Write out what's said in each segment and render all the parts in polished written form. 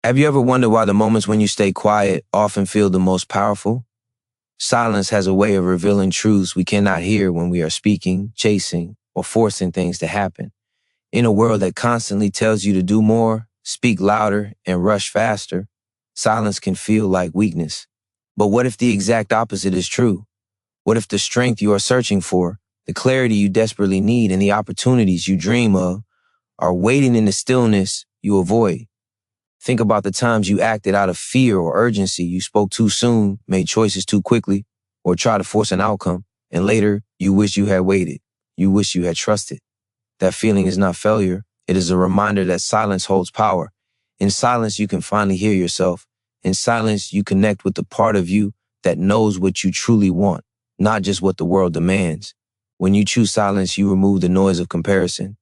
Have you ever wondered why the moments when you stay quiet often feel the most powerful? Silence has a way of revealing truths we cannot hear when we are speaking, chasing, or forcing things to happen. In a world that constantly tells you to do more, speak louder, and rush faster, silence can feel like weakness. But what if the exact opposite is true? What if the strength you are searching for, the clarity you desperately need, and the opportunities you dream of are waiting in the stillness you avoid? Think about the times you acted out of fear or urgency. You spoke too soon, made choices too quickly, or tried to force an outcome, and later you wish you had waited. You wish you had trusted. That feeling is not failure. It is a reminder that silence holds power. In silence, you can finally hear yourself. In silence, you connect with the part of you that knows what you truly want, not just what the world demands. When you choose silence, you remove the noise of comparison.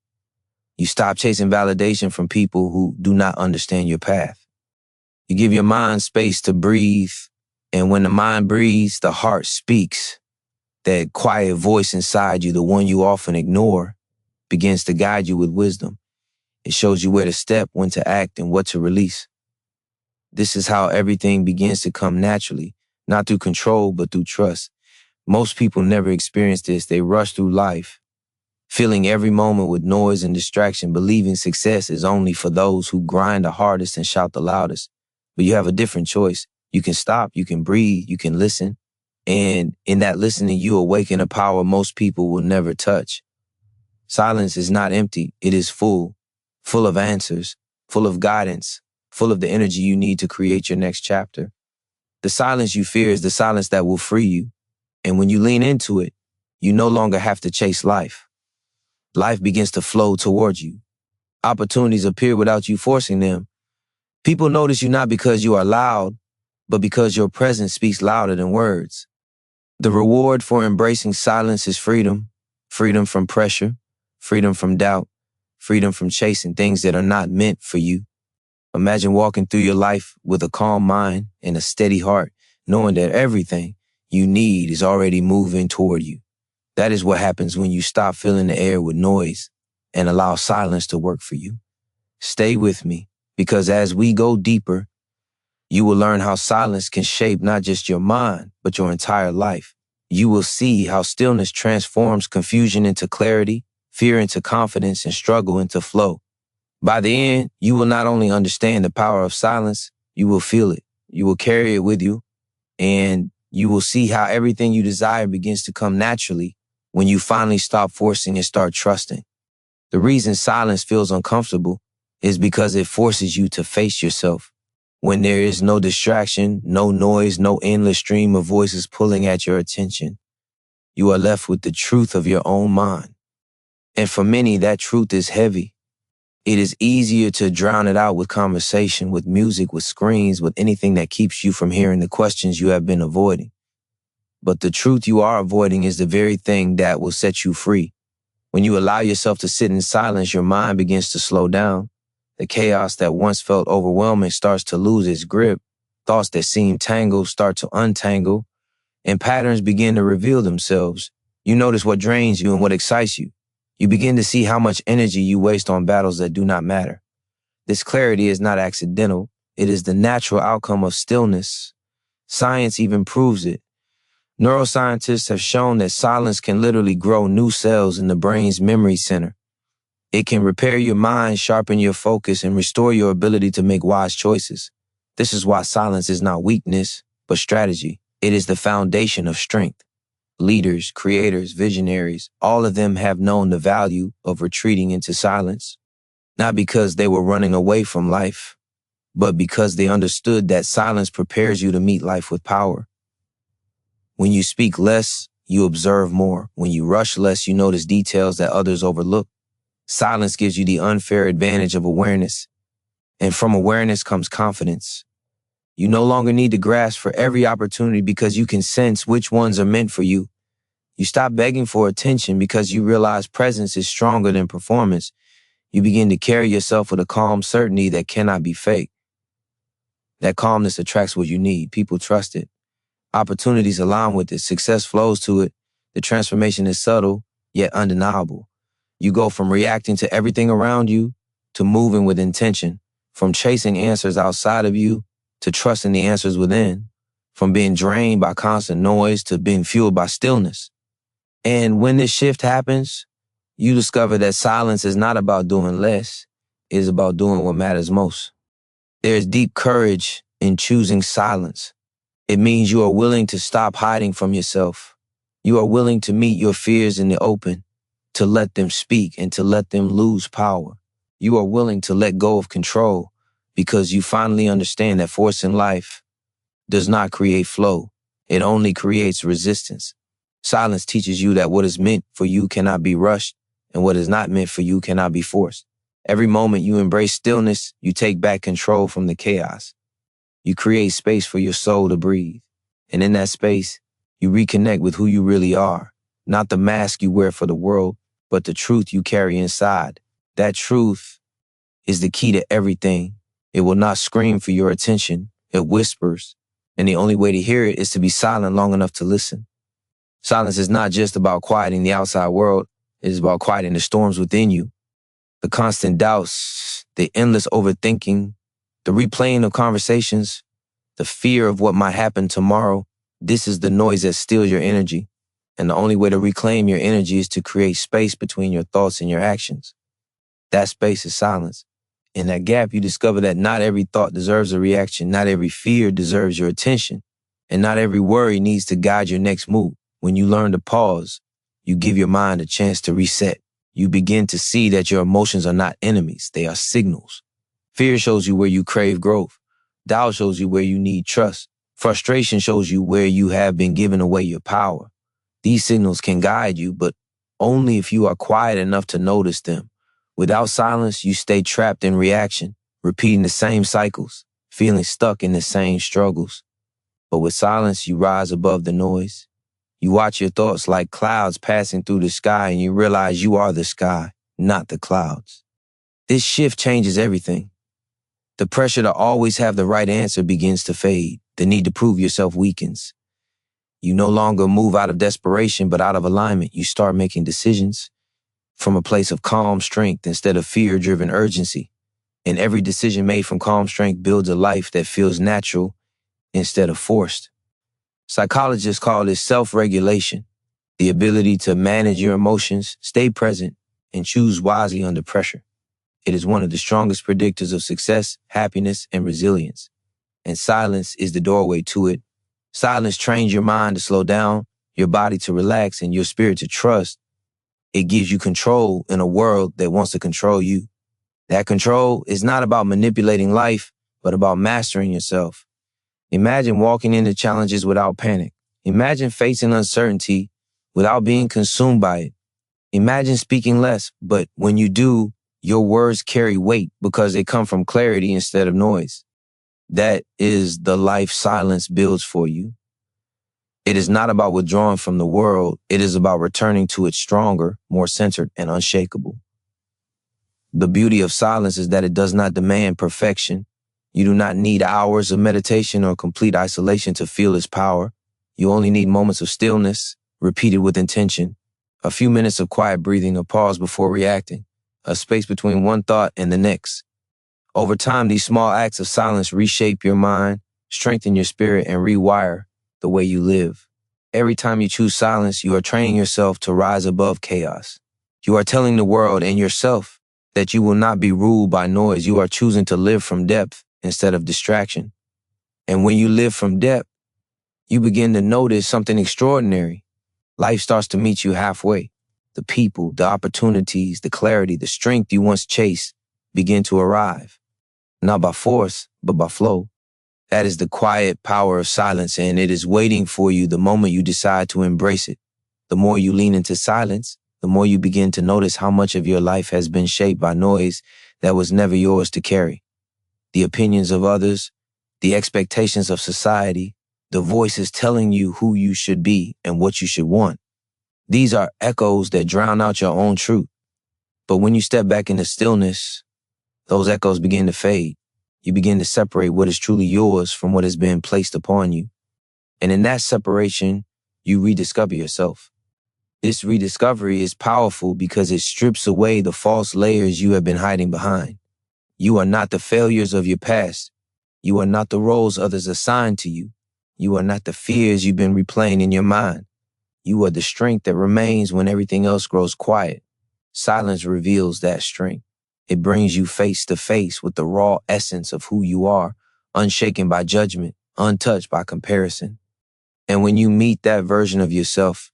You stop chasing validation from people who do not understand your path. You give your mind space to breathe, and when the mind breathes, the heart speaks. That quiet voice inside you, the one you often ignore, begins to guide you with wisdom. It shows you where to step, when to act, and what to release. This is how everything begins to come naturally, not through control, but through trust. Most people never experience this. They rush through life, filling every moment with noise and distraction, believing success is only for those who grind the hardest and shout the loudest. But you have a different choice. You can stop, you can breathe, you can listen. And in that listening, you awaken a power most people will never touch. Silence is not empty. It is full of answers, full of guidance, full of the energy you need to create your next chapter. The silence you fear is the silence that will free you. And when you lean into it, you no longer have to chase life. Life begins to flow towards you. Opportunities appear without you forcing them. People notice you not because you are loud, but because your presence speaks louder than words. The reward for embracing silence is freedom. Freedom from pressure, freedom from doubt, freedom from chasing things that are not meant for you. Imagine walking through your life with a calm mind and a steady heart, knowing that everything you need is already moving toward you. That is what happens when you stop filling the air with noise and allow silence to work for you. Stay with me, because as we go deeper, you will learn how silence can shape not just your mind, but your entire life. You will see how stillness transforms confusion into clarity, fear into confidence, and struggle into flow. By the end, you will not only understand the power of silence, you will feel it. You will carry it with you, and you will see how everything you desire begins to come naturally when you finally stop forcing and start trusting. The reason silence feels uncomfortable is because it forces you to face yourself. When there is no distraction, no noise, no endless stream of voices pulling at your attention, you are left with the truth of your own mind. And for many, that truth is heavy. It is easier to drown it out with conversation, with music, with screens, with anything that keeps you from hearing the questions you have been avoiding. But the truth you are avoiding is the very thing that will set you free. When you allow yourself to sit in silence, your mind begins to slow down. The chaos that once felt overwhelming starts to lose its grip. Thoughts that seemed tangled start to untangle, and patterns begin to reveal themselves. You notice what drains you and what excites you. You begin to see how much energy you waste on battles that do not matter. This clarity is not accidental. It is the natural outcome of stillness. Science even proves it. Neuroscientists have shown that silence can literally grow new cells in the brain's memory center. It can repair your mind, sharpen your focus, and restore your ability to make wise choices. This is why silence is not weakness, but strategy. It is the foundation of strength. Leaders, creators, visionaries, all of them have known the value of retreating into silence, not because they were running away from life, but because they understood that silence prepares you to meet life with power. When you speak less, you observe more. When you rush less, you notice details that others overlook. Silence gives you the unfair advantage of awareness, and from awareness comes confidence. You no longer need to grasp for every opportunity because you can sense which ones are meant for you. You stop begging for attention because you realize presence is stronger than performance. You begin to carry yourself with a calm certainty that cannot be fake. That calmness attracts what you need. People trust it. Opportunities align with it. Success flows to it. The transformation is subtle, yet undeniable. You go from reacting to everything around you to moving with intention, from chasing answers outside of you to trusting the answers within, from being drained by constant noise to being fueled by stillness. And when this shift happens, you discover that silence is not about doing less, it is about doing what matters most. There is deep courage in choosing silence. It means you are willing to stop hiding from yourself. You are willing to meet your fears in the open, to let them speak and to let them lose power. You are willing to let go of control because you finally understand that forcing life does not create flow. It only creates resistance. Silence teaches you that what is meant for you cannot be rushed, and what is not meant for you cannot be forced. Every moment you embrace stillness, you take back control from the chaos. You create space for your soul to breathe. And in that space, you reconnect with who you really are. Not the mask you wear for the world, but the truth you carry inside. That truth is the key to everything. It will not scream for your attention. It whispers. And the only way to hear it is to be silent long enough to listen. Silence is not just about quieting the outside world. It is about quieting the storms within you. The constant doubts, the endless overthinking, the replaying of conversations, the fear of what might happen tomorrow. This is the noise that steals your energy. And the only way to reclaim your energy is to create space between your thoughts and your actions. That space is silence. In that gap, you discover that not every thought deserves a reaction, not every fear deserves your attention, and not every worry needs to guide your next move. When you learn to pause, you give your mind a chance to reset. You begin to see that your emotions are not enemies, they are signals. Fear shows you where you crave growth. Doubt shows you where you need trust. Frustration shows you where you have been giving away your power. These signals can guide you, but only if you are quiet enough to notice them. Without silence, you stay trapped in reaction, repeating the same cycles, feeling stuck in the same struggles. But with silence, you rise above the noise. You watch your thoughts like clouds passing through the sky, and you realize you are the sky, not the clouds. This shift changes everything. The pressure to always have the right answer begins to fade. The need to prove yourself weakens. You no longer move out of desperation, but out of alignment. You start making decisions from a place of calm strength instead of fear-driven urgency. And every decision made from calm strength builds a life that feels natural instead of forced. Psychologists call this self-regulation, the ability to manage your emotions, stay present, and choose wisely under pressure. It is one of the strongest predictors of success, happiness, and resilience. And silence is the doorway to it. Silence trains your mind to slow down, your body to relax, and your spirit to trust. It gives you control in a world that wants to control you. That control is not about manipulating life, but about mastering yourself. Imagine walking into challenges without panic. Imagine facing uncertainty without being consumed by it. Imagine speaking less, but when you do, your words carry weight because they come from clarity instead of noise. That is the life silence builds for you. It is not about withdrawing from the world. It is about returning to it stronger, more centered, and unshakable. The beauty of silence is that it does not demand perfection. You do not need hours of meditation or complete isolation to feel its power. You only need moments of stillness, repeated with intention, a few minutes of quiet breathing, a pause before reacting, a space between one thought and the next. Over time, these small acts of silence reshape your mind, strengthen your spirit, and rewire the way you live. Every time you choose silence, you are training yourself to rise above chaos. You are telling the world and yourself that you will not be ruled by noise. You are choosing to live from depth instead of distraction. And when you live from depth, you begin to notice something extraordinary. Life starts to meet you halfway. The people, the opportunities, the clarity, the strength you once chased begin to arrive. Not by force, but by flow. That is the quiet power of silence, and it is waiting for you the moment you decide to embrace it. The more you lean into silence, the more you begin to notice how much of your life has been shaped by noise that was never yours to carry. The opinions of others, the expectations of society, the voices telling you who you should be and what you should want. These are echoes that drown out your own truth. But when you step back into stillness, those echoes begin to fade. You begin to separate what is truly yours from what has been placed upon you. And in that separation, you rediscover yourself. This rediscovery is powerful because it strips away the false layers you have been hiding behind. You are not the failures of your past. You are not the roles others assigned to you. You are not the fears you've been replaying in your mind. You are the strength that remains when everything else grows quiet. Silence reveals that strength. It brings you face to face with the raw essence of who you are, unshaken by judgment, untouched by comparison. And when you meet that version of yourself,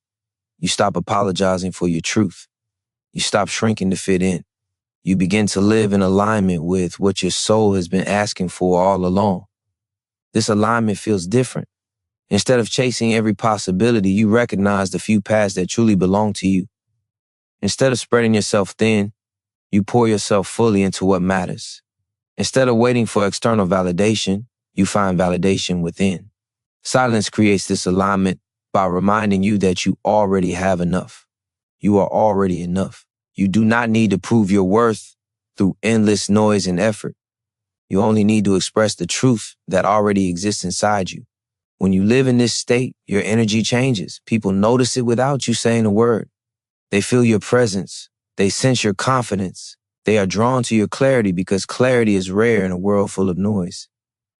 you stop apologizing for your truth. You stop shrinking to fit in. You begin to live in alignment with what your soul has been asking for all along. This alignment feels different. Instead of chasing every possibility, you recognize the few paths that truly belong to you. Instead of spreading yourself thin, you pour yourself fully into what matters. Instead of waiting for external validation, you find validation within. Silence creates this alignment by reminding you that you already have enough. You are already enough. You do not need to prove your worth through endless noise and effort. You only need to express the truth that already exists inside you. When you live in this state, your energy changes. People notice it without you saying a word. They feel your presence. They sense your confidence. They are drawn to your clarity because clarity is rare in a world full of noise.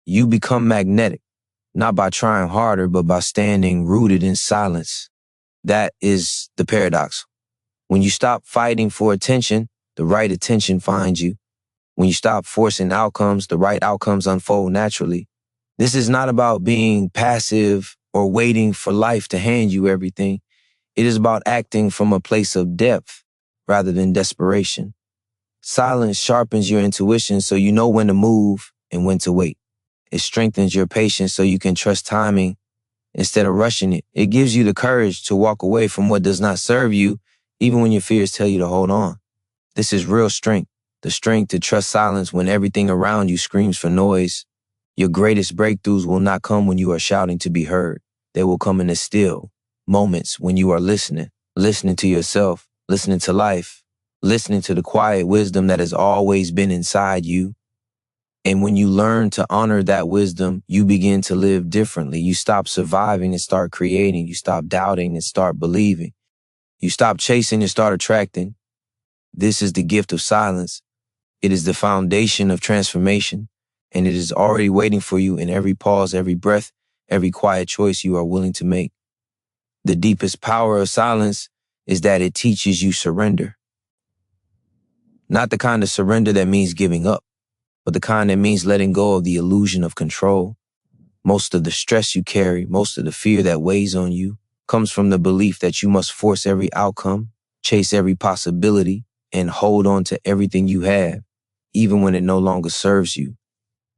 You become magnetic, not by trying harder, but by standing rooted in silence. That is the paradox. When you stop fighting for attention, the right attention finds you. When you stop forcing outcomes, the right outcomes unfold naturally. This is not about being passive or waiting for life to hand you everything. It is about acting from a place of depth rather than desperation. Silence sharpens your intuition so you know when to move and when to wait. It strengthens your patience so you can trust timing instead of rushing it. It gives you the courage to walk away from what does not serve you, even when your fears tell you to hold on. This is real strength, the strength to trust silence when everything around you screams for noise. Your greatest breakthroughs will not come when you are shouting to be heard. They will come in the still moments when you are listening to yourself, listening to life, listening to the quiet wisdom that has always been inside you. And when you learn to honor that wisdom, you begin to live differently. You stop surviving and start creating. You stop doubting and start believing. You stop chasing and start attracting. This is the gift of silence. It is the foundation of transformation, and it is already waiting for you in every pause, every breath, every quiet choice you are willing to make. The deepest power of silence is that it teaches you surrender. Not the kind of surrender that means giving up, but the kind that means letting go of the illusion of control. Most of the stress you carry, most of the fear that weighs on you, comes from the belief that you must force every outcome, chase every possibility, and hold on to everything you have, even when it no longer serves you.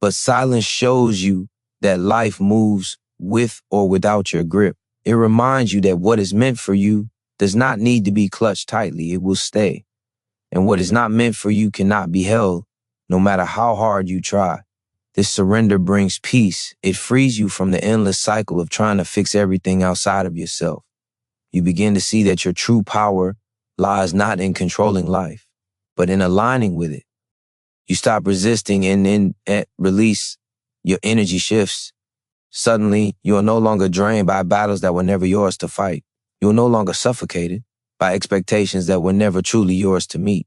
But silence shows you that life moves with or without your grip. It reminds you that what is meant for you does not need to be clutched tightly. It will stay. And what is not meant for you cannot be held, no matter how hard you try. This surrender brings peace. It frees you from the endless cycle of trying to fix everything outside of yourself. You begin to see that your true power lies not in controlling life, but in aligning with it. You stop resisting and at release, your energy shifts. Suddenly, you are no longer drained by battles that were never yours to fight. You are no longer suffocated by expectations that were never truly yours to meet.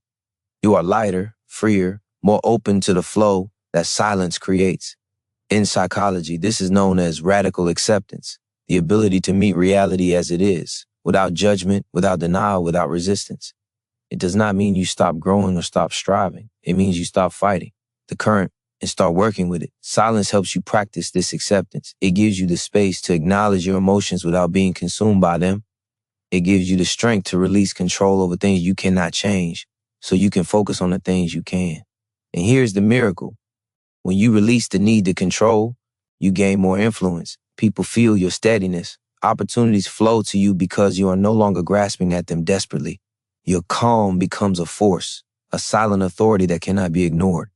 You are lighter, freer, more open to the flow that silence creates. In psychology, this is known as radical acceptance, the ability to meet reality as it is, without judgment, without denial, without resistance. It does not mean you stop growing or stop striving. It means you stop fighting the current and start working with it. Silence helps you practice this acceptance. It gives you the space to acknowledge your emotions without being consumed by them. It gives you the strength to release control over things you cannot change, so you can focus on the things you can. And here's the miracle. When you release the need to control, you gain more influence. People feel your steadiness. Opportunities flow to you because you are no longer grasping at them desperately. Your calm becomes a force, a silent authority that cannot be ignored.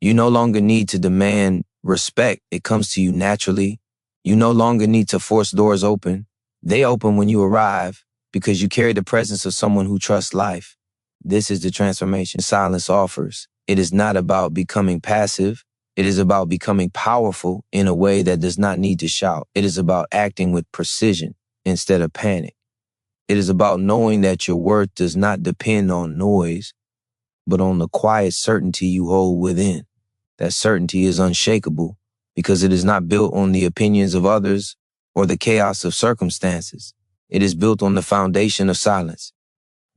You no longer need to demand respect. It comes to you naturally. You no longer need to force doors open. They open when you arrive because you carry the presence of someone who trusts life. This is the transformation silence offers. It is not about becoming passive. It is about becoming powerful in a way that does not need to shout. It is about acting with precision instead of panic. It is about knowing that your worth does not depend on noise, but on the quiet certainty you hold within. That certainty is unshakable because it is not built on the opinions of others or the chaos of circumstances. It is built on the foundation of silence.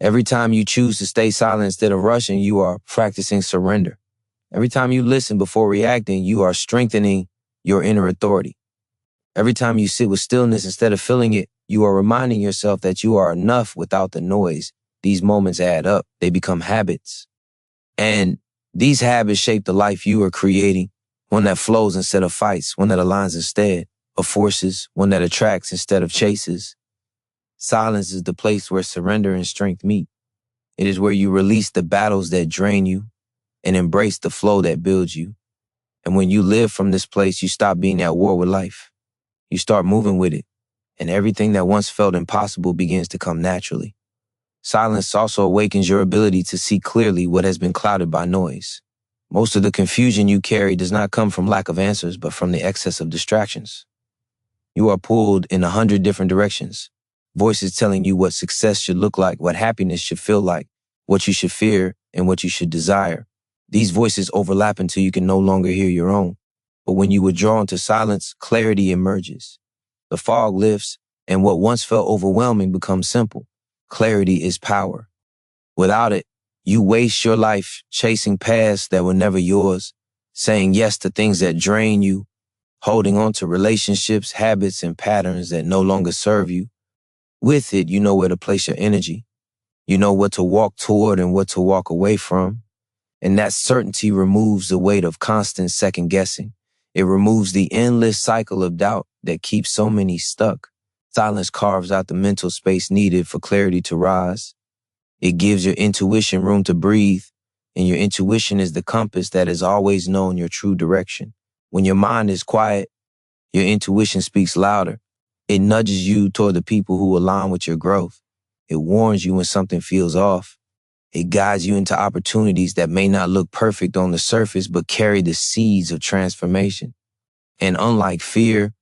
Every time you choose to stay silent instead of rushing, you are practicing surrender. Every time you listen before reacting, you are strengthening your inner authority. Every time you sit with stillness instead of filling it, you are reminding yourself that you are enough without the noise. These moments add up. They become habits. And these habits shape the life you are creating, one that flows instead of fights, one that aligns instead of forces, one that attracts instead of chases. Silence is the place where surrender and strength meet. It is where you release the battles that drain you and embrace the flow that builds you. And when you live from this place, you stop being at war with life. You start moving with it, and everything that once felt impossible begins to come naturally. Silence also awakens your ability to see clearly what has been clouded by noise. Most of the confusion you carry does not come from lack of answers, but from the excess of distractions. You are pulled in 100 different directions. Voices telling you what success should look like, what happiness should feel like, what you should fear, and what you should desire. These voices overlap until you can no longer hear your own. But when you withdraw into silence, clarity emerges. The fog lifts, and what once felt overwhelming becomes simple. Clarity is power. Without it, you waste your life chasing paths that were never yours, saying yes to things that drain you, holding on to relationships, habits, and patterns that no longer serve you. With it, you know where to place your energy. You know what to walk toward and what to walk away from. And that certainty removes the weight of constant second guessing. It removes the endless cycle of doubt that keeps so many stuck. Silence carves out the mental space needed for clarity to rise. It gives your intuition room to breathe, and your intuition is the compass that has always known your true direction. When your mind is quiet, your intuition speaks louder. It nudges you toward the people who align with your growth. It warns you when something feels off. It guides you into opportunities that may not look perfect on the surface, but carry the seeds of transformation. And unlike fear,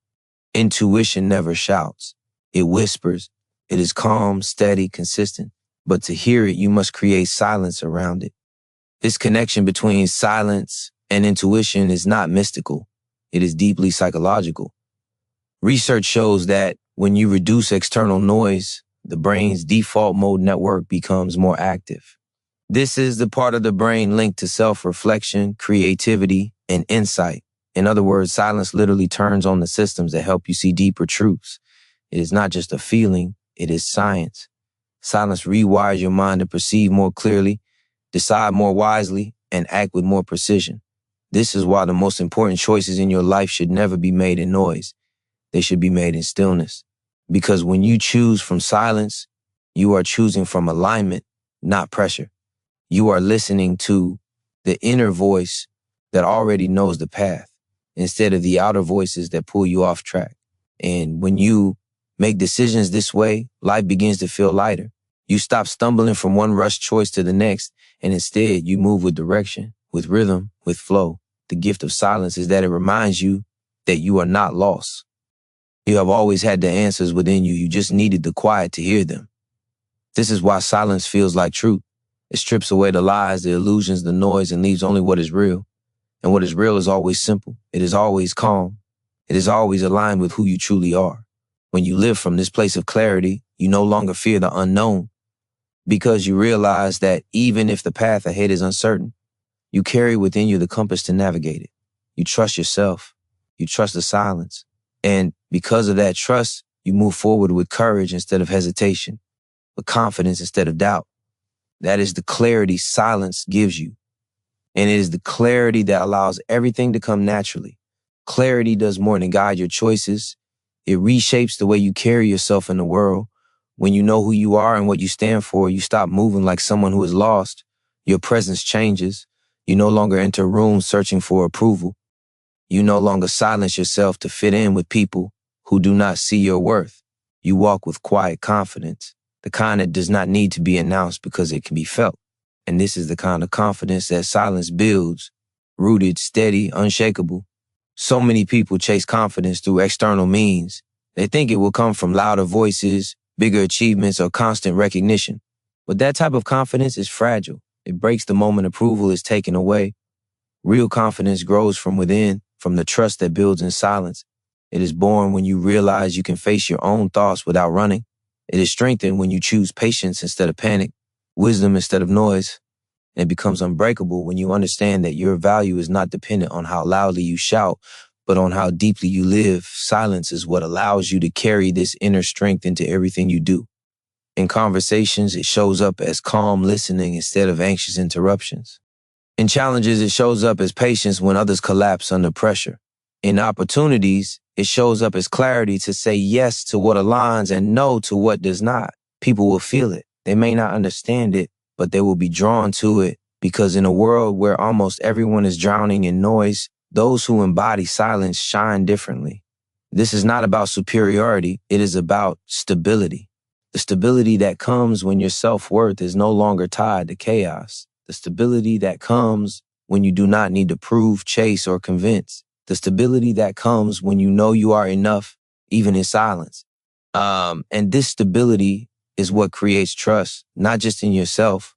intuition never shouts. It whispers. It is calm, steady, consistent. But to hear it, you must create silence around it. This connection between silence and intuition is not mystical. It is deeply psychological. Research shows that when you reduce external noise, the brain's default mode network becomes more active. This is the part of the brain linked to self-reflection, creativity, and insight. In other words, silence literally turns on the systems that help you see deeper truths. It is not just a feeling, it is science. Silence rewires your mind to perceive more clearly, decide more wisely, and act with more precision. This is why the most important choices in your life should never be made in noise. They should be made in stillness. Because when you choose from silence, you are choosing from alignment, not pressure. You are listening to the inner voice that already knows the path, instead of the outer voices that pull you off track. And when you make decisions this way, life begins to feel lighter. You stop stumbling from one rush choice to the next, and instead you move with direction, with rhythm, with flow. The gift of silence is that it reminds you that you are not lost. You have always had the answers within you. You just needed the quiet to hear them. This is why silence feels like truth. It strips away the lies, the illusions, the noise, and leaves only what is real. And what is real is always simple. It is always calm. It is always aligned with who you truly are. When you live from this place of clarity, you no longer fear the unknown, because you realize that even if the path ahead is uncertain, you carry within you the compass to navigate it. You trust yourself. You trust the silence. And because of that trust, you move forward with courage instead of hesitation, with confidence instead of doubt. That is the clarity silence gives you. And it is the clarity that allows everything to come naturally. Clarity does more than guide your choices. It reshapes the way you carry yourself in the world. When you know who you are and what you stand for, you stop moving like someone who is lost. Your presence changes. You no longer enter rooms searching for approval. You no longer silence yourself to fit in with people who do not see your worth. You walk with quiet confidence, the kind that does not need to be announced because it can be felt. And this is the kind of confidence that silence builds, rooted, steady, unshakable. So many people chase confidence through external means. They think it will come from louder voices, bigger achievements, or constant recognition. But that type of confidence is fragile. It breaks the moment approval is taken away. Real confidence grows from within, from the trust that builds in silence. It is born when you realize you can face your own thoughts without running. It is strengthened when you choose patience instead of panic, wisdom instead of noise. And it becomes unbreakable when you understand that your value is not dependent on how loudly you shout, but on how deeply you live. Silence is what allows you to carry this inner strength into everything you do. In conversations, it shows up as calm listening instead of anxious interruptions. In challenges, it shows up as patience when others collapse under pressure. In opportunities, it shows up as clarity to say yes to what aligns and no to what does not. People will feel it. They may not understand it, but they will be drawn to it because in a world where almost everyone is drowning in noise, those who embody silence shine differently. This is not about superiority. It is about stability. The stability that comes when your self-worth is no longer tied to chaos. The stability that comes when you do not need to prove, chase, or convince. The stability that comes when you know you are enough, even in silence. And this stability is what creates trust, not just in yourself,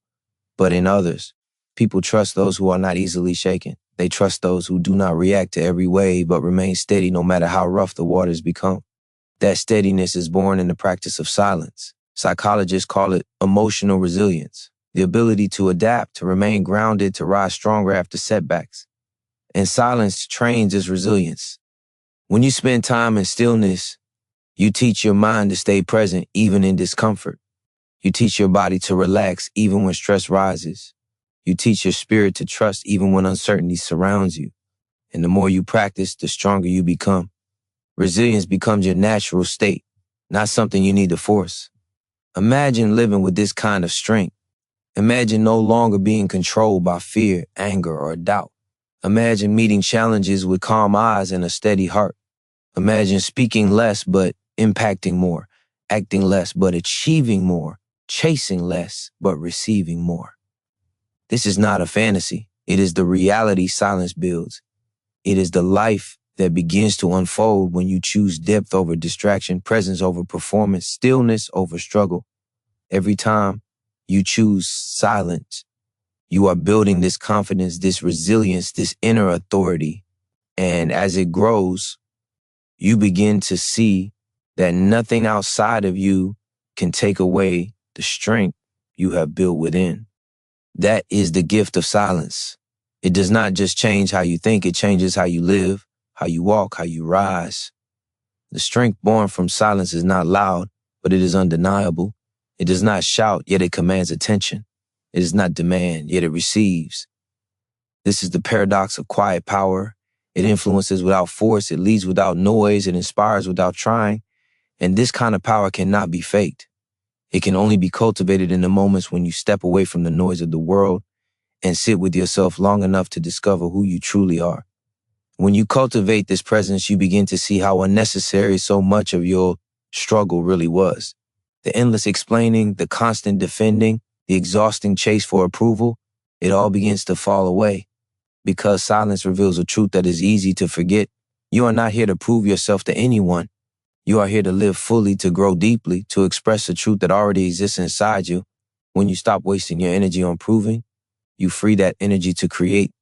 but in others. People trust those who are not easily shaken. They trust those who do not react to every wave, but remain steady no matter how rough the waters become. That steadiness is born in the practice of silence. Psychologists call it emotional resilience, the ability to adapt, to remain grounded, to rise stronger after setbacks. And silence trains this resilience. When you spend time in stillness, you teach your mind to stay present even in discomfort. You teach your body to relax even when stress rises. You teach your spirit to trust even when uncertainty surrounds you. And the more you practice, the stronger you become. Resilience becomes your natural state, not something you need to force. Imagine living with this kind of strength. Imagine no longer being controlled by fear, anger, or doubt. Imagine meeting challenges with calm eyes and a steady heart. Imagine speaking less but impacting more, acting less but achieving more, chasing less but receiving more. This is not a fantasy. It is the reality silence builds. It is the life that begins to unfold when you choose depth over distraction, presence over performance, stillness over struggle. Every time you choose silence, you are building this confidence, this resilience, this inner authority. And as it grows, you begin to see that nothing outside of you can take away the strength you have built within. That is the gift of silence. It does not just change how you think, it changes how you live, how you walk, how you rise. The strength born from silence is not loud, but it is undeniable. It does not shout, yet it commands attention. It does not demand, yet it receives. This is the paradox of quiet power. It influences without force, it leads without noise, it inspires without trying. And this kind of power cannot be faked. It can only be cultivated in the moments when you step away from the noise of the world and sit with yourself long enough to discover who you truly are. When you cultivate this presence, you begin to see how unnecessary so much of your struggle really was. The endless explaining, the constant defending, the exhausting chase for approval, it all begins to fall away. Because silence reveals a truth that is easy to forget. You are not here to prove yourself to anyone. You are here to live fully, to grow deeply, to express a truth that already exists inside you. When you stop wasting your energy on proving, you free that energy to create.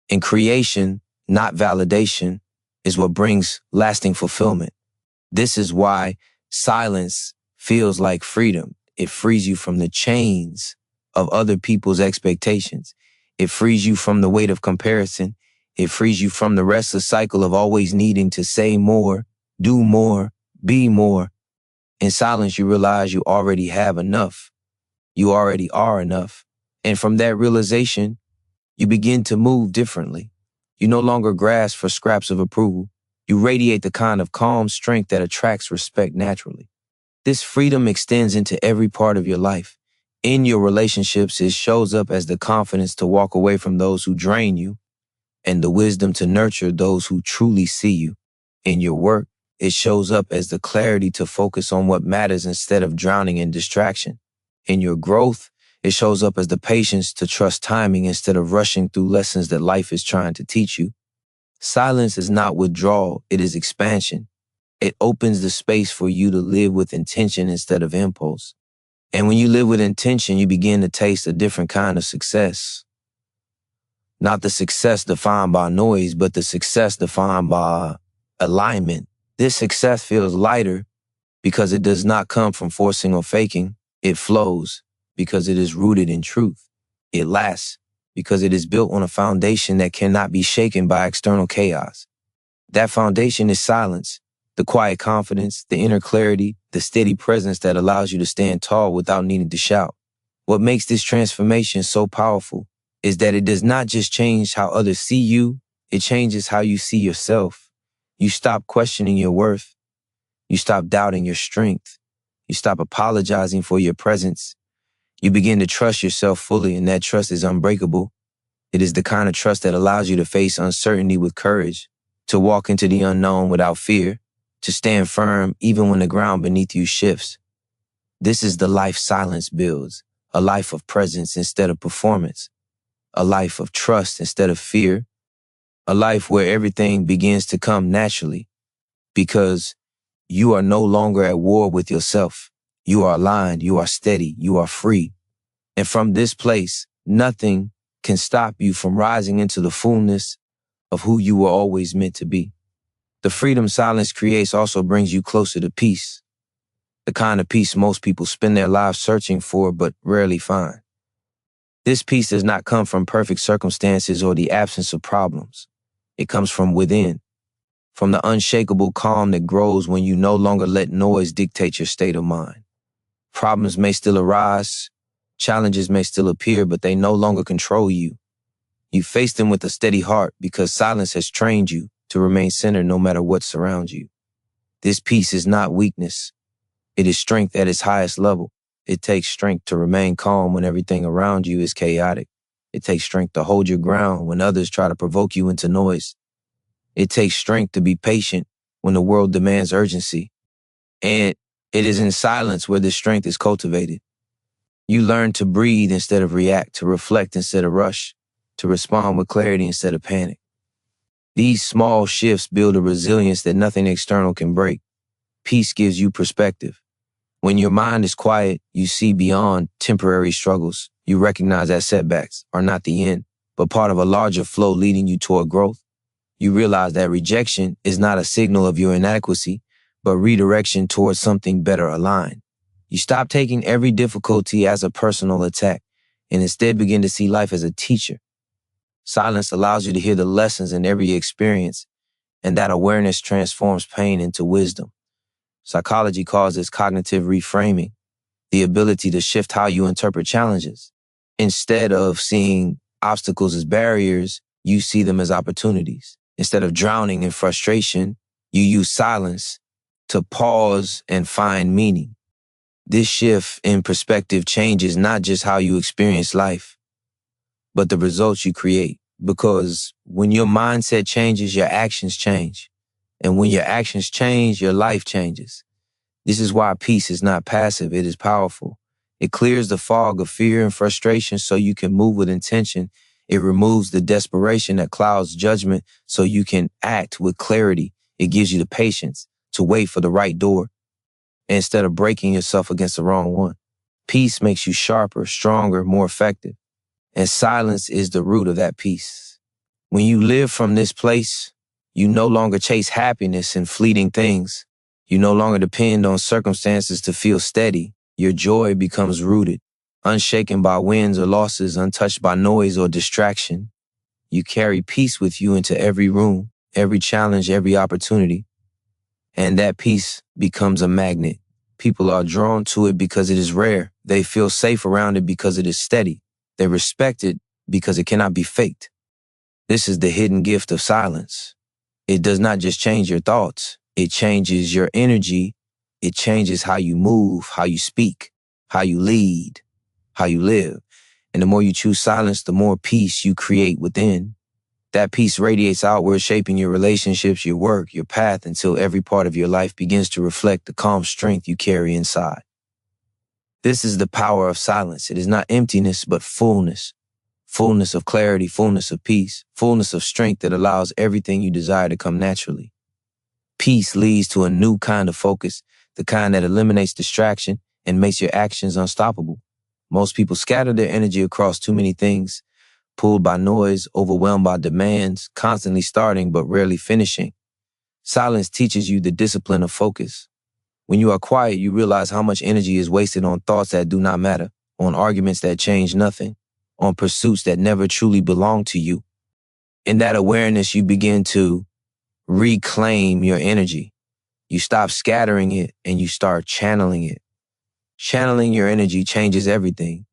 And creation, not validation, is what brings lasting fulfillment. This is why silence feels like freedom. It frees you from the chains of other people's expectations. It frees you from the weight of comparison. It frees you from the restless cycle of always needing to say more, do more, be more. In silence, you realize you already have enough. You already are enough. And from that realization, you begin to move differently. You no longer grasp for scraps of approval. You radiate the kind of calm strength that attracts respect naturally. This freedom extends into every part of your life. In your relationships, it shows up as the confidence to walk away from those who drain you and the wisdom to nurture those who truly see you. In your work, it shows up as the clarity to focus on what matters instead of drowning in distraction. In your growth, it shows up as the patience to trust timing instead of rushing through lessons that life is trying to teach you. Silence is not withdrawal, it is expansion. It opens the space for you to live with intention instead of impulse. And when you live with intention, you begin to taste a different kind of success. Not the success defined by noise, but the success defined by alignment. This success feels lighter because it does not come from forcing or faking. It flows because it is rooted in truth. It lasts because it is built on a foundation that cannot be shaken by external chaos. That foundation is silence, the quiet confidence, the inner clarity, the steady presence that allows you to stand tall without needing to shout. What makes this transformation so powerful is that it does not just change how others see you, it changes how you see yourself. You stop questioning your worth. You stop doubting your strength. You stop apologizing for your presence. You begin to trust yourself fully, and that trust is unbreakable. It is the kind of trust that allows you to face uncertainty with courage, to walk into the unknown without fear, to stand firm even when the ground beneath you shifts. This is the life silence builds, a life of presence instead of performance, a life of trust instead of fear, a life where everything begins to come naturally because you are no longer at war with yourself. You are aligned, you are steady, you are free. And from this place, nothing can stop you from rising into the fullness of who you were always meant to be. The freedom silence creates also brings you closer to peace, the kind of peace most people spend their lives searching for but rarely find. This peace does not come from perfect circumstances or the absence of problems. It comes from within, from the unshakable calm that grows when you no longer let noise dictate your state of mind. Problems may still arise, challenges may still appear, but they no longer control you. You face them with a steady heart because silence has trained you to remain centered no matter what surrounds you. This peace is not weakness. It is strength at its highest level. It takes strength to remain calm when everything around you is chaotic. It takes strength to hold your ground when others try to provoke you into noise. It takes strength to be patient when the world demands urgency. And it is in silence where this strength is cultivated. You learn to breathe instead of react, to reflect instead of rush, to respond with clarity instead of panic. These small shifts build a resilience that nothing external can break. Peace gives you perspective. When your mind is quiet, you see beyond temporary struggles. You recognize that setbacks are not the end, but part of a larger flow leading you toward growth. You realize that rejection is not a signal of your inadequacy, but redirection towards something better aligned. You stop taking every difficulty as a personal attack and instead begin to see life as a teacher. Silence allows you to hear the lessons in every experience, and that awareness transforms pain into wisdom. Psychology calls this cognitive reframing, the ability to shift how you interpret challenges. Instead of seeing obstacles as barriers, you see them as opportunities. Instead of drowning in frustration, you use silence to pause and find meaning. This shift in perspective changes not just how you experience life, but the results you create. Because when your mindset changes, your actions change. And when your actions change, your life changes. This is why peace is not passive, it is powerful. It clears the fog of fear and frustration so you can move with intention. It removes the desperation that clouds judgment so you can act with clarity. It gives you the patience to wait for the right door instead of breaking yourself against the wrong one. Peace makes you sharper, stronger, more effective. And silence is the root of that peace. When you live from this place, you no longer chase happiness in fleeting things. You no longer depend on circumstances to feel steady. Your joy becomes rooted, unshaken by wins or losses, untouched by noise or distraction. You carry peace with you into every room, every challenge, every opportunity. And that peace becomes a magnet. People are drawn to it because it is rare. They feel safe around it because it is steady. They respect it because it cannot be faked. This is the hidden gift of silence. It does not just change your thoughts. It changes your energy. It changes how you move, how you speak, how you lead, how you live. And the more you choose silence, the more peace you create within. That peace radiates outward, shaping your relationships, your work, your path, until every part of your life begins to reflect the calm strength you carry inside. This is the power of silence. It is not emptiness, but fullness. Fullness of clarity, fullness of peace, fullness of strength that allows everything you desire to come naturally. Peace leads to a new kind of focus, the kind that eliminates distraction and makes your actions unstoppable. Most people scatter their energy across too many things, pulled by noise, overwhelmed by demands, constantly starting but rarely finishing. Silence teaches you the discipline of focus. When you are quiet, you realize how much energy is wasted on thoughts that do not matter, on arguments that change nothing, on pursuits that never truly belong to you. In that awareness, you begin to reclaim your energy. You stop scattering it and you start channeling it. Channeling your energy changes everything.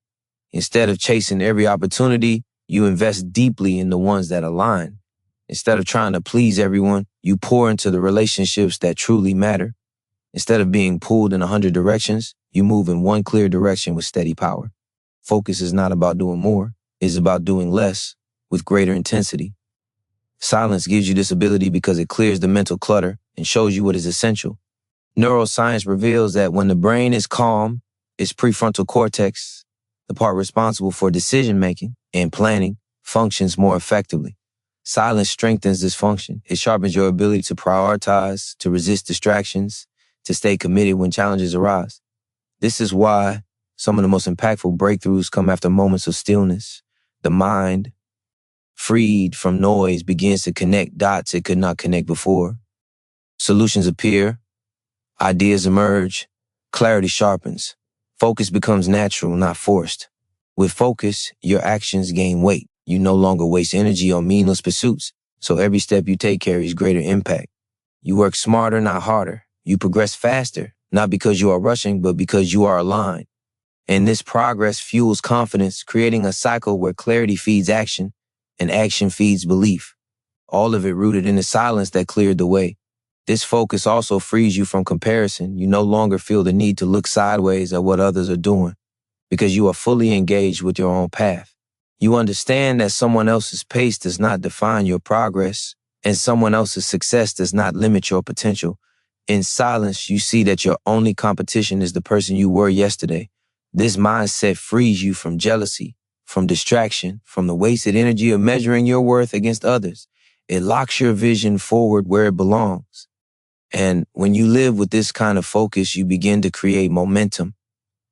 Instead of chasing every opportunity, you invest deeply in the ones that align. Instead of trying to please everyone, you pour into the relationships that truly matter. Instead of being pulled in 100 directions, you move in one clear direction with steady power. Focus is not about doing more, it's about doing less with greater intensity. Silence gives you this ability because it clears the mental clutter and shows you what is essential. Neuroscience reveals that when the brain is calm, its prefrontal cortex, the part responsible for decision-making and planning, functions more effectively. Silence strengthens this function. It sharpens your ability to prioritize, to resist distractions, to stay committed when challenges arise. This is why some of the most impactful breakthroughs come after moments of stillness. The mind, freed from noise, begins to connect dots it could not connect before. Solutions appear, ideas emerge, clarity sharpens. Focus becomes natural, not forced. With focus, your actions gain weight. You no longer waste energy on meaningless pursuits, so every step you take carries greater impact. You work smarter, not harder. You progress faster, not because you are rushing, but because you are aligned. And this progress fuels confidence, creating a cycle where clarity feeds action and action feeds belief. All of it rooted in the silence that cleared the way. This focus also frees you from comparison. You no longer feel the need to look sideways at what others are doing because you are fully engaged with your own path. You understand that someone else's pace does not define your progress, and someone else's success does not limit your potential. In silence, you see that your only competition is the person you were yesterday. This mindset frees you from jealousy, from distraction, from the wasted energy of measuring your worth against others. It locks your vision forward where it belongs. And when you live with this kind of focus, you begin to create momentum.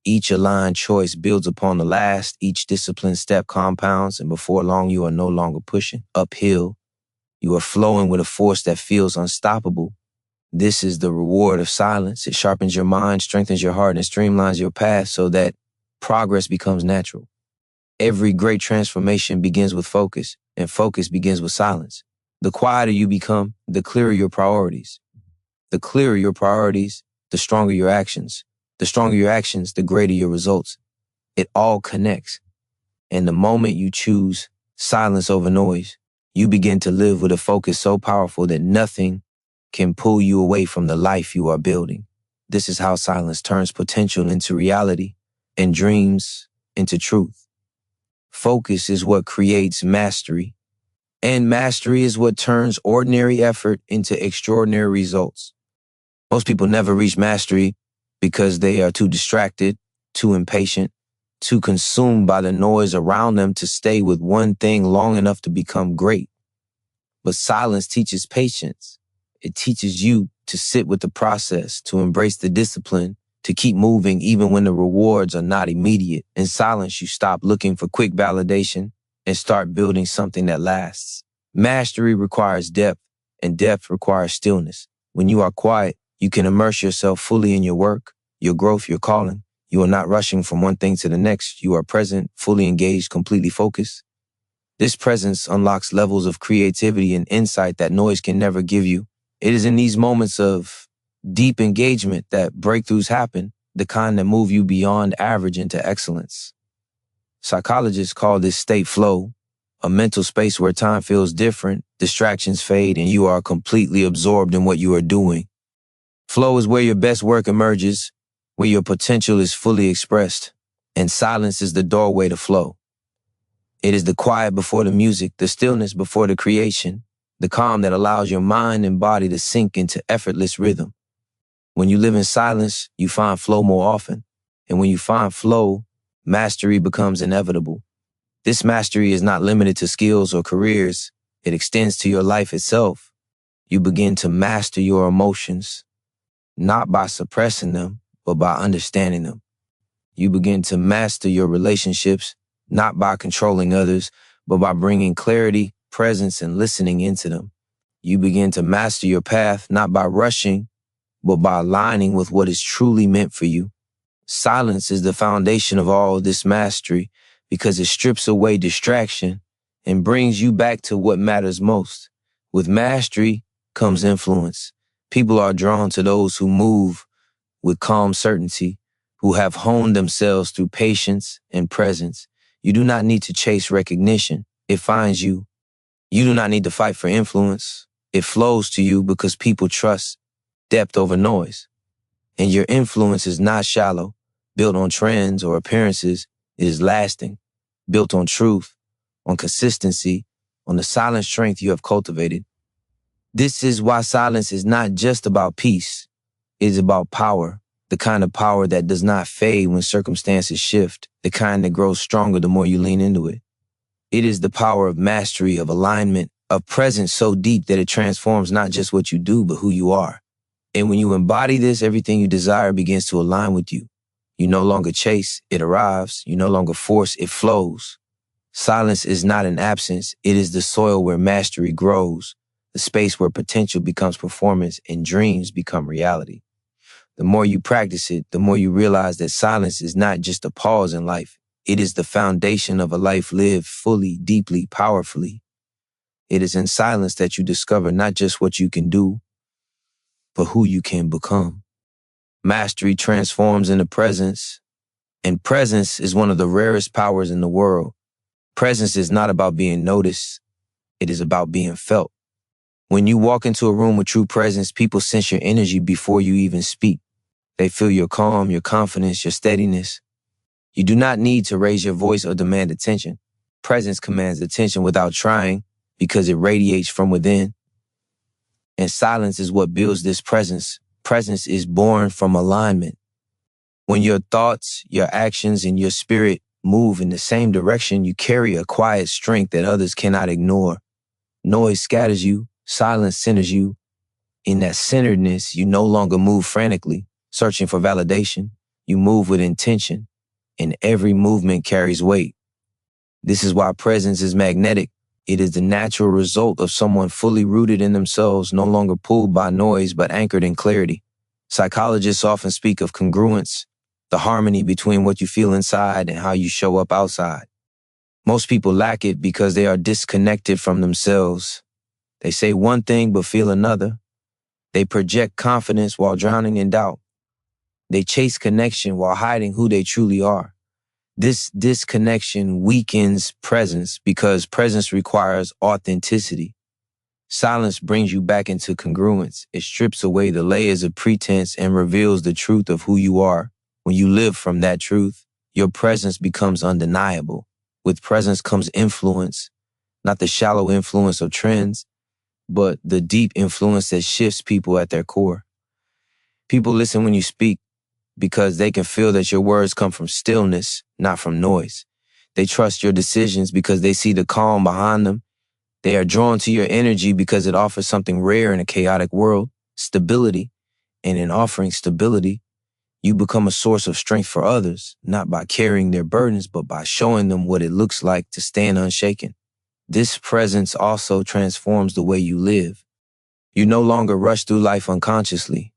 Each aligned choice builds upon the last, each disciplined step compounds, and before long you are no longer pushing uphill. You are flowing with a force that feels unstoppable. This is the reward of silence. It sharpens your mind, strengthens your heart, and streamlines your path so that progress becomes natural. Every great transformation begins with focus, and focus begins with silence. The quieter you become, the clearer your priorities. The clearer your priorities, the stronger your actions. The stronger your actions, the greater your results. It all connects. And the moment you choose silence over noise, you begin to live with a focus so powerful that nothing can pull you away from the life you are building. This is how silence turns potential into reality and dreams into truth. Focus is what creates mastery, and mastery is what turns ordinary effort into extraordinary results. Most people never reach mastery because they are too distracted, too impatient, too consumed by the noise around them to stay with one thing long enough to become great. But silence teaches patience. It teaches you to sit with the process, to embrace the discipline, to keep moving even when the rewards are not immediate. In silence, you stop looking for quick validation and start building something that lasts. Mastery requires depth, and depth requires stillness. When you are quiet, you can immerse yourself fully in your work, your growth, your calling. You are not rushing from one thing to the next. You are present, fully engaged, completely focused. This presence unlocks levels of creativity and insight that noise can never give you. It is in these moments of deep engagement that breakthroughs happen, the kind that move you beyond average into excellence. Psychologists call this state flow, a mental space where time feels different, distractions fade, and you are completely absorbed in what you are doing. Flow is where your best work emerges, where your potential is fully expressed, and silence is the doorway to flow. It is the quiet before the music, the stillness before the creation, the calm that allows your mind and body to sink into effortless rhythm. When you live in silence, you find flow more often. And when you find flow, mastery becomes inevitable. This mastery is not limited to skills or careers. It extends to your life itself. You begin to master your emotions, not by suppressing them, but by understanding them. You begin to master your relationships, not by controlling others, but by bringing clarity, presence, and listening into them. You begin to master your path, not by rushing, but by aligning with what is truly meant for you. Silence is the foundation of all this mastery because it strips away distraction and brings you back to what matters most. With mastery comes influence. People are drawn to those who move with calm certainty, who have honed themselves through patience and presence. You do not need to chase recognition. It finds you. You do not need to fight for influence. It flows to you because people trust depth over noise. And your influence is not shallow, built on trends or appearances. It is lasting, built on truth, on consistency, on the silent strength you have cultivated. This is why silence is not just about peace. It is about power, the kind of power that does not fade when circumstances shift, the kind that grows stronger the more you lean into it. It is the power of mastery, of alignment, of presence so deep that it transforms not just what you do, but who you are. And when you embody this, everything you desire begins to align with you. You no longer chase, it arrives. You no longer force, it flows. Silence is not an absence. It is the soil where mastery grows, the space where potential becomes performance and dreams become reality. The more you practice it, the more you realize that silence is not just a pause in life. It is the foundation of a life lived fully, deeply, powerfully. It is in silence that you discover not just what you can do, but who you can become. Mastery transforms into presence, and presence is one of the rarest powers in the world. Presence is not about being noticed. It is about being felt. When you walk into a room with true presence, people sense your energy before you even speak. They feel your calm, your confidence, your steadiness. You do not need to raise your voice or demand attention. Presence commands attention without trying because it radiates from within. And silence is what builds this presence. Presence is born from alignment. When your thoughts, your actions, and your spirit move in the same direction, you carry a quiet strength that others cannot ignore. Noise scatters you, silence centers you. In that centeredness, you no longer move frantically, searching for validation. You move with intention, and every movement carries weight. This is why presence is magnetic. It is the natural result of someone fully rooted in themselves, no longer pulled by noise, but anchored in clarity. Psychologists often speak of congruence, the harmony between what you feel inside and how you show up outside. Most people lack it because they are disconnected from themselves. They say one thing but feel another. They project confidence while drowning in doubt. They chase connection while hiding who they truly are. This disconnection weakens presence because presence requires authenticity. Silence brings you back into congruence. It strips away the layers of pretense and reveals the truth of who you are. When you live from that truth, your presence becomes undeniable. With presence comes influence, not the shallow influence of trends, but the deep influence that shifts people at their core. People listen when you speak because they can feel that your words come from stillness, not from noise. They trust your decisions because they see the calm behind them. They are drawn to your energy because it offers something rare in a chaotic world, stability. And in offering stability, you become a source of strength for others, not by carrying their burdens, but by showing them what it looks like to stand unshaken. This presence also transforms the way you live. You no longer rush through life unconsciously.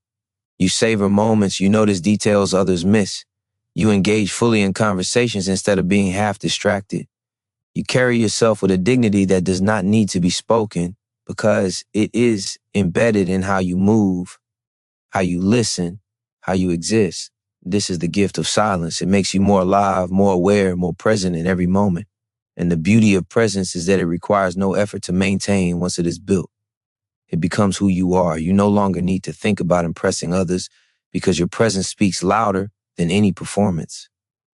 You savor moments, you notice details others miss. You engage fully in conversations instead of being half distracted. You carry yourself with a dignity that does not need to be spoken because it is embedded in how you move, how you listen, how you exist. This is the gift of silence. It makes you more alive, more aware, more present in every moment. And the beauty of presence is that it requires no effort to maintain once it is built. It becomes who you are. You no longer need to think about impressing others because your presence speaks louder than any performance.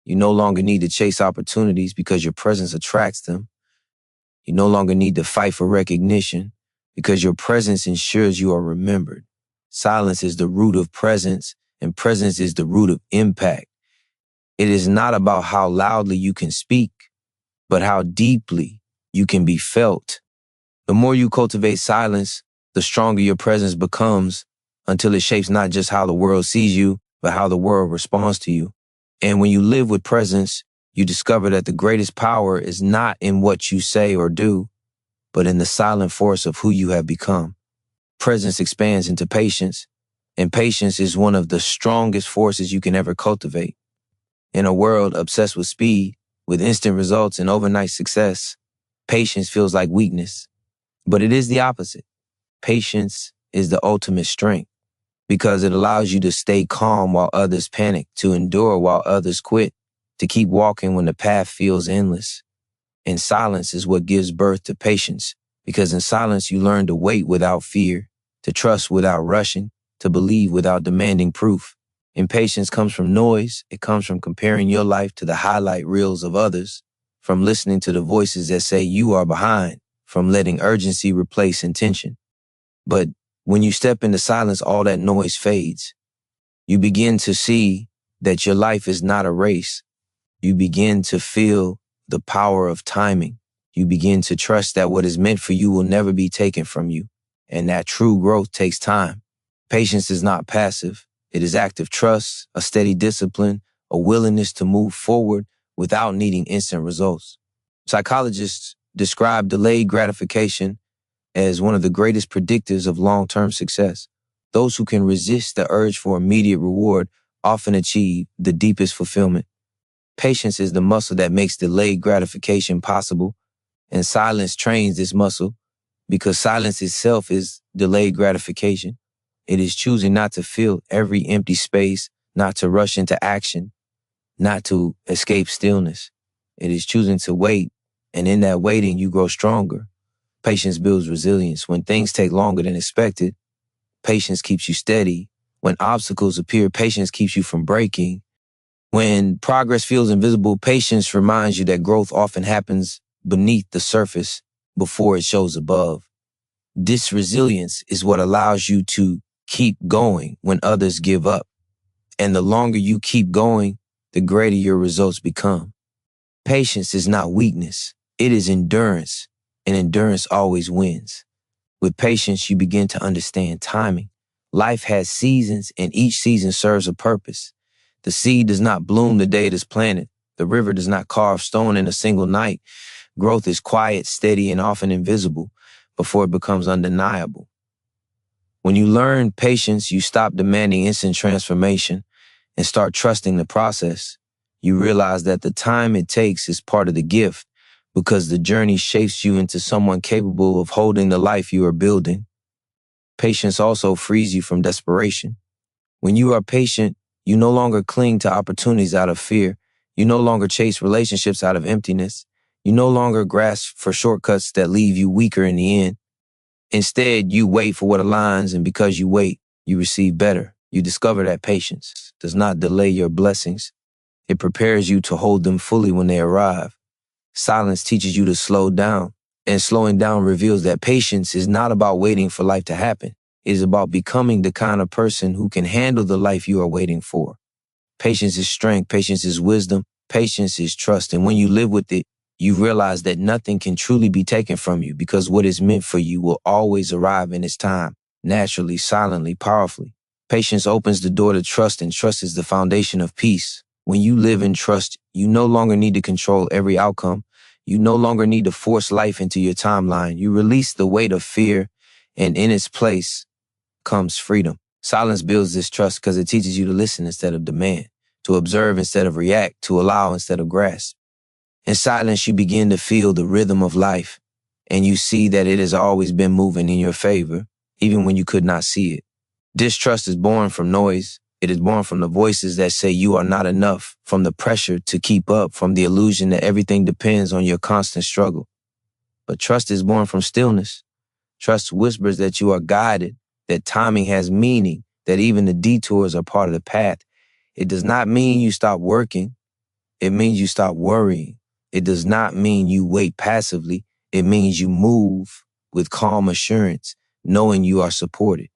You no longer need to chase opportunities because your presence attracts them. You no longer need to fight for recognition because your presence ensures you are remembered. Silence is the root of presence, and presence is the root of impact. It is not about how loudly you can speak, but how deeply you can be felt. The more you cultivate silence, the stronger your presence becomes until it shapes not just how the world sees you, but how the world responds to you. And when you live with presence, you discover that the greatest power is not in what you say or do, but in the silent force of who you have become. Presence expands into patience, and patience is one of the strongest forces you can ever cultivate. In a world obsessed with speed, with instant results and overnight success, patience feels like weakness. But it is the opposite. Patience is the ultimate strength because it allows you to stay calm while others panic, to endure while others quit, to keep walking when the path feels endless. And silence is what gives birth to patience, because in silence you learn to wait without fear, to trust without rushing, to believe without demanding proof. Impatience comes from noise. It comes from comparing your life to the highlight reels of others, from listening to the voices that say you are behind, from letting urgency replace intention. But when you step into silence, all that noise fades. You begin to see that your life is not a race. You begin to feel the power of timing. You begin to trust that what is meant for you will never be taken from you, and that true growth takes time. Patience is not passive. It is active trust, a steady discipline, a willingness to move forward without needing instant results. Psychologists describe delayed gratification as one of the greatest predictors of long-term success. Those who can resist the urge for immediate reward often achieve the deepest fulfillment. Patience is the muscle that makes delayed gratification possible, and silence trains this muscle because silence itself is delayed gratification. It is choosing not to fill every empty space, not to rush into action, not to escape stillness. It is choosing to wait, and in that waiting, you grow stronger. Patience builds resilience. When things take longer than expected, patience keeps you steady. When obstacles appear, patience keeps you from breaking. When progress feels invisible, patience reminds you that growth often happens beneath the surface before it shows above. This resilience is what allows you to keep going when others give up. And the longer you keep going, the greater your results become. Patience is not weakness. It is endurance, and endurance always wins. With patience, you begin to understand timing. Life has seasons, and each season serves a purpose. The seed does not bloom the day it is planted. The river does not carve stone in a single night. Growth is quiet, steady, and often invisible before it becomes undeniable. When you learn patience, you stop demanding instant transformation and start trusting the process. You realize that the time it takes is part of the gift because the journey shapes you into someone capable of holding the life you are building. Patience also frees you from desperation. When you are patient, you no longer cling to opportunities out of fear. You no longer chase relationships out of emptiness. You no longer grasp for shortcuts that leave you weaker in the end. Instead, you wait for what aligns, and because you wait, you receive better. You discover that patience does not delay your blessings. It prepares you to hold them fully when they arrive. Silence teaches you to slow down, and slowing down reveals that patience is not about waiting for life to happen. It is about becoming the kind of person who can handle the life you are waiting for. Patience is strength, patience is wisdom, patience is trust, and when you live with it, you realize that nothing can truly be taken from you because what is meant for you will always arrive in its time, naturally, silently, powerfully. Patience opens the door to trust, and trust is the foundation of peace. When you live in trust, you no longer need to control every outcome. You no longer need to force life into your timeline. You release the weight of fear, and in its place comes freedom. Silence builds this trust because it teaches you to listen instead of demand, to observe instead of react, to allow instead of grasp. In silence, you begin to feel the rhythm of life, and you see that it has always been moving in your favor, even when you could not see it. Distrust is born from noise. It is born from the voices that say you are not enough, from the pressure to keep up, from the illusion that everything depends on your constant struggle. But trust is born from stillness. Trust whispers that you are guided, that timing has meaning, that even the detours are part of the path. It does not mean you stop working. It means you stop worrying. It does not mean you wait passively. It means you move with calm assurance, knowing you are supported.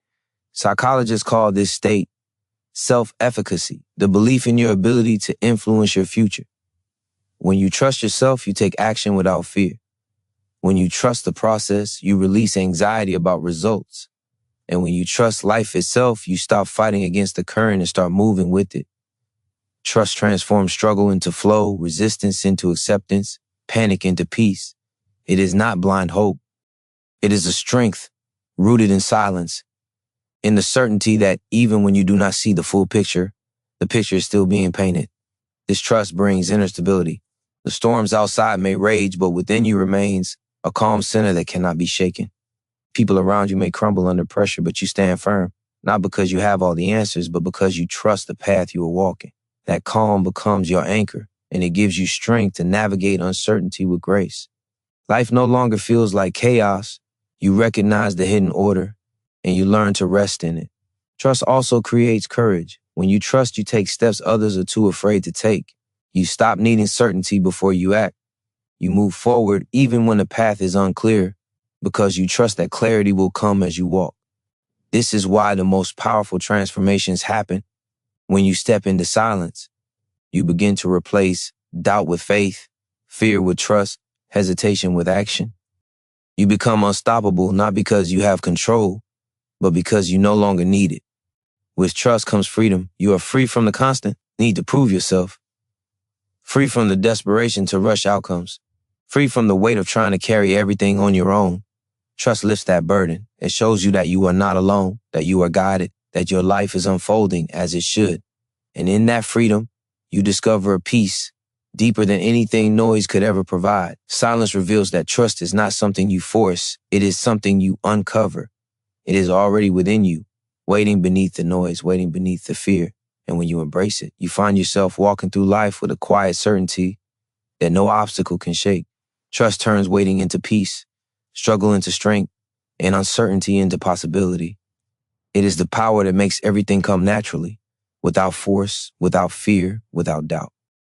Psychologists call this state self-efficacy, the belief in your ability to influence your future. When you trust yourself, you take action without fear. When you trust the process, you release anxiety about results. And when you trust life itself, you stop fighting against the current and start moving with it. Trust transforms struggle into flow, resistance into acceptance, panic into peace. It is not blind hope. It is a strength rooted in silence, in the certainty that even when you do not see the full picture, the picture is still being painted. This trust brings inner stability. The storms outside may rage, but within you remains a calm center that cannot be shaken. People around you may crumble under pressure, but you stand firm, not because you have all the answers, but because you trust the path you are walking. That calm becomes your anchor, and it gives you strength to navigate uncertainty with grace. Life no longer feels like chaos. You recognize the hidden order, and you learn to rest in it. Trust also creates courage. When you trust, you take steps others are too afraid to take. You stop needing certainty before you act. You move forward even when the path is unclear, because you trust that clarity will come as you walk. This is why the most powerful transformations happen when you step into silence. You begin to replace doubt with faith, fear with trust, hesitation with action. You become unstoppable not because you have control, but because you no longer need it. With trust comes freedom. You are free from the constant need to prove yourself, free from the desperation to rush outcomes, free from the weight of trying to carry everything on your own. Trust lifts that burden. It shows you that you are not alone, that you are guided, that your life is unfolding as it should. And in that freedom, you discover a peace deeper than anything noise could ever provide. Silence reveals that trust is not something you force. It is something you uncover. It is already within you, waiting beneath the noise, waiting beneath the fear. And when you embrace it, you find yourself walking through life with a quiet certainty that no obstacle can shake. Trust turns waiting into peace, struggle into strength, and uncertainty into possibility. It is the power that makes everything come naturally, without force, without fear, without doubt.